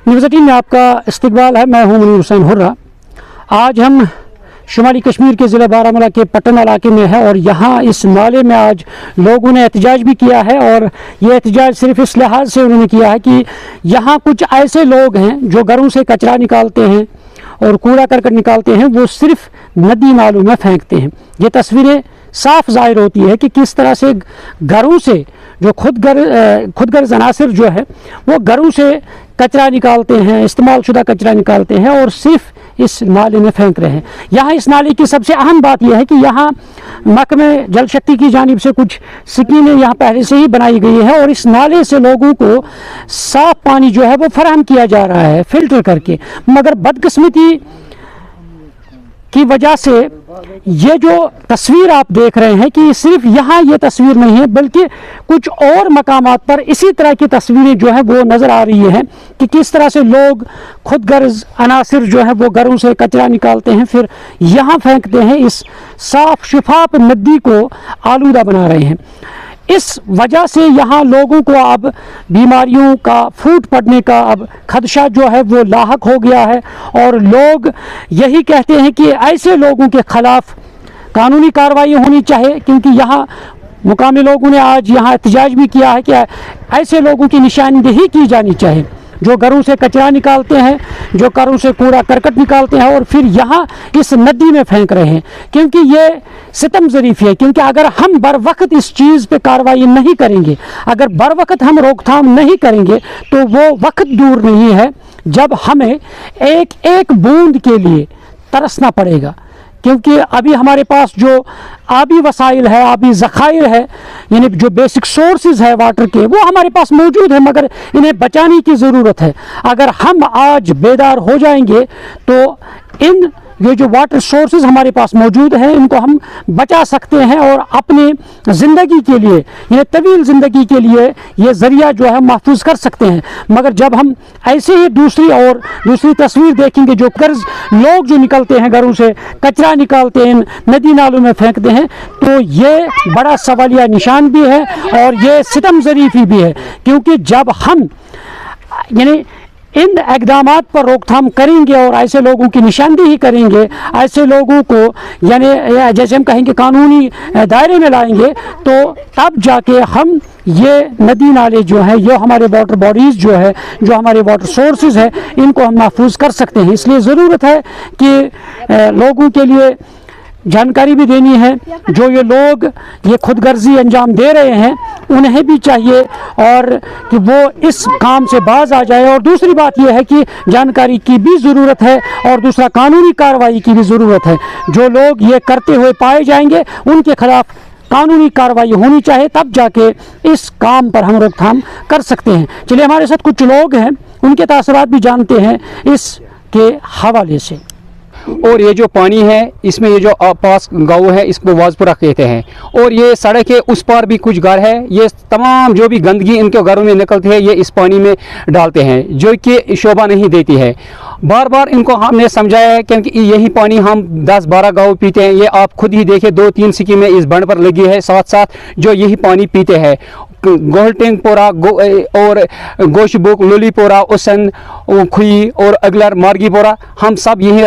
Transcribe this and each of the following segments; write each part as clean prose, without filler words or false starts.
News 18 में आपका इस्तकबाल है। मैं हूं मुनीर हुसैन हुर्रा। आज हम शुमाली कश्मीर के ज़िला बारामूला के पट्टन इलाके में है और यहाँ इस नाले में आज लोगों ने एहतजाज भी किया है। और ये एहतजाज सिर्फ इस लिहाज से उन्होंने किया है कि यहाँ कुछ ऐसे लोग हैं जो घरों से कचरा निकालते हैं और कूड़ा करकट निकालते हैं, वो सिर्फ नदी नालों में फेंकते हैं। ये तस्वीरें साफ ज़ाहिर होती है कि किस तरह से घरों से जो खुदगर्ज़ अनासिर जो है वो घरों से कचरा निकालते हैं, इस्तेमाल शुदा कचरा निकालते हैं और सिर्फ इस नाले में फेंक रहे हैं। यहाँ इस नाले की सबसे अहम बात यह है कि यहाँ महकमे जल शक्ति की जानिब से कुछ स्कीमें यहाँ पहले से ही बनाई गई है और इस नाले से लोगों को साफ पानी जो है वो फराहम किया जा रहा है फिल्टर करके। मगर बदकिस्मती की वजह से ये जो तस्वीर आप देख रहे हैं कि सिर्फ यहाँ ये तस्वीर नहीं है बल्कि कुछ और मकामात पर इसी तरह की तस्वीरें जो है वो नज़र आ रही है कि किस तरह से लोग खुदगर्ज़ अनासिर जो है वो घरों से कचरा निकालते हैं, फिर यहाँ फेंकते हैं, इस साफ शफाफ नदी को आलूदा बना रहे हैं। इस वजह से यहाँ लोगों को अब बीमारियों का फूट पड़ने का अब खदशा जो है वो लाहक हो गया है और लोग यही कहते हैं कि ऐसे लोगों के ख़िलाफ़ कानूनी कार्रवाई होनी चाहिए, क्योंकि यहाँ मुकामी लोगों ने आज यहाँ एहतजाज भी किया है कि ऐसे लोगों की निशानदेही की जानी चाहिए जो घरों से कचरा निकालते हैं, जो घरों से कूड़ा करकट निकालते हैं और फिर यहाँ इस नदी में फेंक रहे हैं। क्योंकि ये सितम ज़रीफ़ी है, क्योंकि अगर हम बर वक्त इस चीज़ पे कार्रवाई नहीं करेंगे, अगर बर वक्त हम रोकथाम नहीं करेंगे तो वो वक्त दूर नहीं है जब हमें एक एक बूंद के लिए तरसना पड़ेगा। क्योंकि अभी हमारे पास जो आबी वसाइल है, आबी ज़खायर है, यानी जो बेसिक सोर्सेज है वाटर के, वो हमारे पास मौजूद है, मगर इन्हें बचाने की ज़रूरत है। अगर हम आज बेदार हो जाएंगे तो ये जो वाटर सोर्सेज हमारे पास मौजूद हैं इनको हम बचा सकते हैं और अपने ज़िंदगी के लिए, ये तवील ज़िंदगी के लिए ये ज़रिया जो है महफूज कर सकते हैं। मगर जब हम ऐसे ही दूसरी तस्वीर देखेंगे, जो कर्ज लोग जो निकलते हैं घरों से कचरा निकालते हैं, नदी नालों में फेंकते हैं, तो ये बड़ा सवालिया निशान भी है और ये सितम ज़रीफ़ी भी है। क्योंकि जब हम यानी इन इक़दामात पर रोकथाम करेंगे और ऐसे लोगों की निशानदेही करेंगे, ऐसे लोगों को यानी जैसे हम कहेंगे कानूनी दायरे में लाएंगे, तो तब जाके हम ये नदी नाले जो है, ये हमारे वाटर बॉडीज़ जो है, जो हमारे वाटर सोर्सेज है, इनको हम महफूज कर सकते हैं। इसलिए ज़रूरत है कि लोगों के लिए जानकारी भी देनी है। जो ये लोग ये खुदगर्जी अंजाम दे रहे हैं उन्हें भी चाहिए और कि वो इस काम से बाज आ जाए। और दूसरी बात यह है कि जानकारी की भी ज़रूरत है और दूसरा कानूनी कार्रवाई की भी ज़रूरत है। जो लोग ये करते हुए पाए जाएंगे उनके खिलाफ़ कानूनी कार्रवाई होनी चाहिए, तब जाके इस काम पर हम रोकथाम कर सकते हैं। चलिए हमारे साथ कुछ लोग हैं, उनके तासुरात भी जानते हैं इसके हवाले से। और ये जो पानी है इसमें ये जो पास गाँव है इसको वाजपुरा कहते हैं और ये सड़क के उस पार भी कुछ घर है। ये तमाम जो भी गंदगी इनके घरों में निकलती है ये इस पानी में डालते हैं, जो कि शोभा नहीं देती है। बार बार इनको हमने समझाया है क्योंकि यही पानी हम 10-12 गाँव पीते हैं। ये आप खुद ही देखिए 2-3 स्कीमें इस बंड पर लगी है, साथ साथ जो यही पानी पीते हैं। गोहलटेंगपोरा और गोशबुक, लोलीपोरा, उसन, खुई और अगलर, मार्गीपोरा, हम सब यही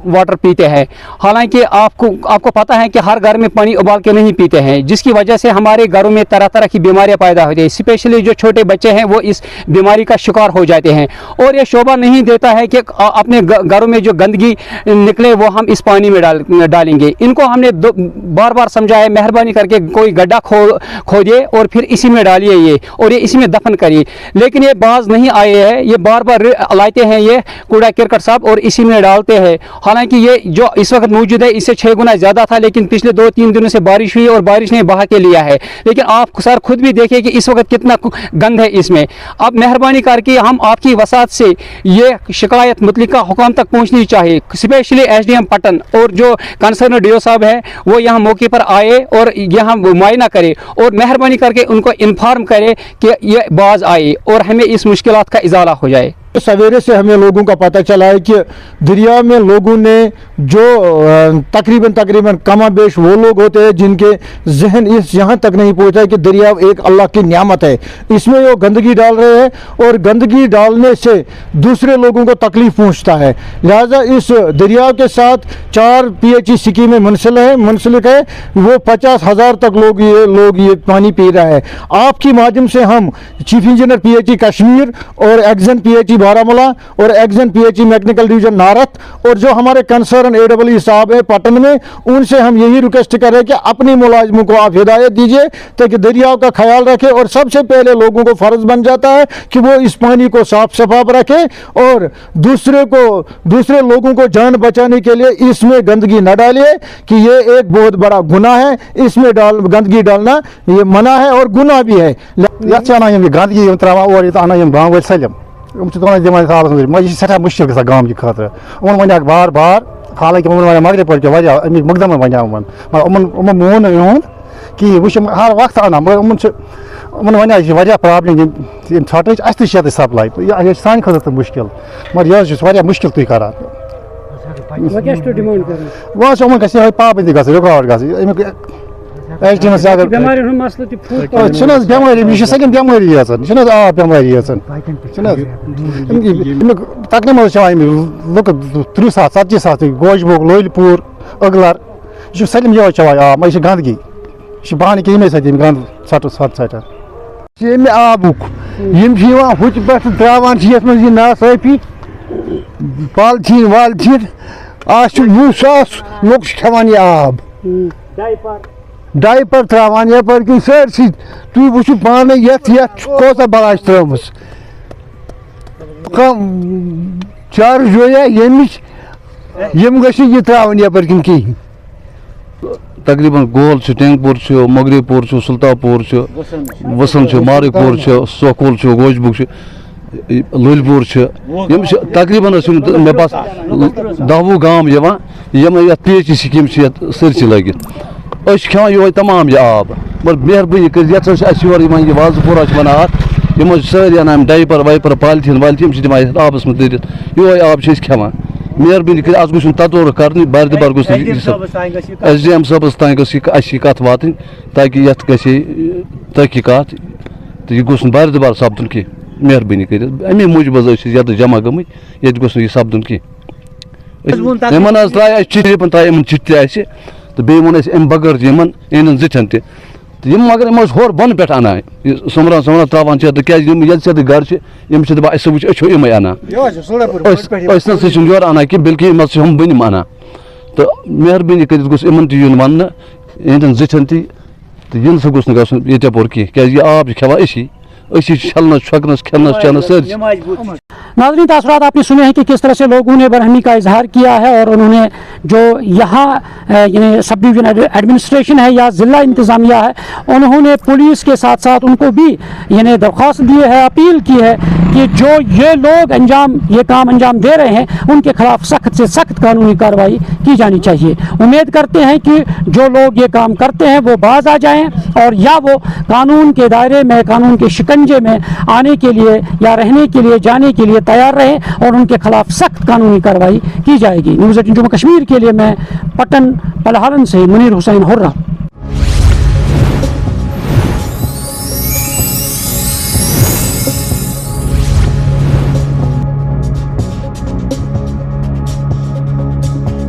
वाटर पीते हैं। हालांकि आपको पता है कि हर घर में पानी उबाल के नहीं पीते हैं, जिसकी वजह से हमारे घरों में तरह तरह की बीमारियां पैदा होती हैं। स्पेशली जो छोटे बच्चे हैं वो इस बीमारी का शिकार हो जाते हैं। और ये शोभा नहीं देता है कि अपने घरों में जो गंदगी निकले वो हम इस पानी में डालेंगे। इनको हमने बार बार समझाया, मेहरबानी करके कोई गड्ढा खोदिए और फिर इसी में डालिए ये और ये इसी में दफन करिए। लेकिन ये बाज नहीं आए हैं, ये बार बार लाते हैं ये कूड़ा करकट साहब और इसी में डालते हैं। हालांकि ये जो इस वक्त मौजूद है इससे 6 गुना ज़्यादा था, लेकिन पिछले 2-3 दिनों से बारिश हुई और बारिश ने बहा के लिया है। लेकिन आप सर खुद भी देखिए कि इस वक्त कितना गंद है इसमें। अब मेहरबानी करके हम आपकी वसात से ये शिकायत मुतल्लिका हुकाम तक पहुँचनी चाहिए। स्पेशली SDM पट्टन और जो कंसर्न DO साहब है वो यहाँ मौके पर आए और यहाँ मुआयना करे और मेहरबानी करके उनको इन्फॉर्म करे कि ये बाज आए और हमें इस मुश्किलात का इजाला हो जाए। सवेरे से हमें लोगों का पता चला है कि दरिया में लोगों ने जो तकरीबन कमाबेश वो लोग होते हैं जिनके जहन इस यहाँ तक नहीं पहुँचा कि दरिया एक अल्लाह की नियामत है, इसमें वो गंदगी डाल रहे हैं और गंदगी डालने से दूसरे लोगों को तकलीफ पहुँचता है। लिहाजा इस दरिया के साथ 4 PHE स्कीमें मुंसलिक है, वो 50,000 तक लोग ये पानी पी रहा है। आपकी माध्यम से हम चीफ इंजीनियर PHE कश्मीर और एक्जन PHE बारामूला और एक्जन PHE मैकेनिकल डिवीजन नारत और जो हमारे कंसर्न AEE साहब है पटन में, उनसे हम यही रिक्वेस्ट कर रहे हैं कि अपनी मुलाजिमों को आप हिदायत दीजिए ताकि दरियाओं का ख्याल रखें और सबसे पहले लोगों को फ़र्ज बन जाता है कि वो इस पानी को साफ शफाफ रखें और दूसरे लोगों को जान बचाने के लिए इसमें गंदगी न डालिए कि ये एक बहुत बड़ा गुनाह है, इसमें गंदगी डालना ये मना है और गुनाह भी है। गंदगी गाँव सलम दिमान सठा मुश्किल गया गाँव की खतर वन बार बार हालांकि मगरब पड़ अमिक मुकदम वन मगर मोन इहुंद कि वह हर वक्त अना मगर वन प्रॉब्लम षट अस सप्लाई तो यह सान खतर मुश्किल मगर यह मुश्किल तुम कर वह गई पाबंदी ग रिकॉर्ड ग एचडीएमएस अगर बेमारी सकें बेमारी आब बेमारी तकरीबन लुक 30,000-40,000 गोजबोग लोलपुर अगलर यह सलम ये चवान आब यह गंदगी यह बहान कि गंद सट ये आबुक हुत पे त्रावान ये नासाफी पॉलिथीन वालथीन आज 20,000 लोग खेवान यह आब डायपर त्रावान यपर कि सरसी तुम वो पाने कोता बलाश त्रम चार जो यम गि त्रावन यपर कि कहीं तकरीबन गोल टेंगपुर मगरीपुर सुल्तानपुर वसन मारिकपुर सोकुल गोजबुक लोलपुर तकरीबन मे पास 10 गांव यम PHE स्कीम सरसी लगित खेवान ये तमाम यह आब मगर मेहरबानी कर योर यह वाजपुरा वन यम सारी अनान डायपर वाइपर पॉलिथीन वालिथीन दिमान आबस में दरित ये आब खेवान मेहरबानी कर अस गुन तदोर कर बार गुस SDM साहबस तान कत वात ताकि ये तहकीकात तो यह गुस बार सपदन की मेहरबानी कर अमे मूजूब ये जमा गम ये गुस सपदन की त्राय त्राय चिट्ठी तो बे वो अम बगैर इन जिठन तम मगर होर बन पे अना समरान त्रावान तो क्या घर वो अच्छो इम अना योर अना कि बल्कि हम बनिम अना तो मेहरबानी कर इन तुन वन इन जिठन इन सा गुस ये पोर की क्या आब खेवान छलनस छकनस खेनस चेनस सर। नाज़रीन तासुरात आपने सुने हैं कि किस तरह से लोगों ने बरहमी का इजहार किया है और उन्होंने जो यहाँ यानी सब डिवीजन एडमिनिस्ट्रेशन है या ज़िला इंतज़ामिया है उन्होंने पुलिस के साथ साथ उनको भी यानी दरख्वास्त दी है, अपील की है कि जो ये लोग ये काम अंजाम दे रहे हैं उनके खिलाफ सख्त से सख्त कानूनी कार्रवाई की जानी चाहिए। उम्मीद करते हैं कि जो लोग ये काम करते हैं वो बाज आ जाएं और या वो कानून के दायरे में कानून के शिकंजे में आने के लिए या रहने के लिए जाने के लिए तैयार रहें और उनके खिलाफ सख्त कानूनी कार्रवाई की जाएगी। न्यूज़ 18 जम्मू कश्मीर के लिए मैं पटन पलहारन से मुनीर हुसैन हुर्रा।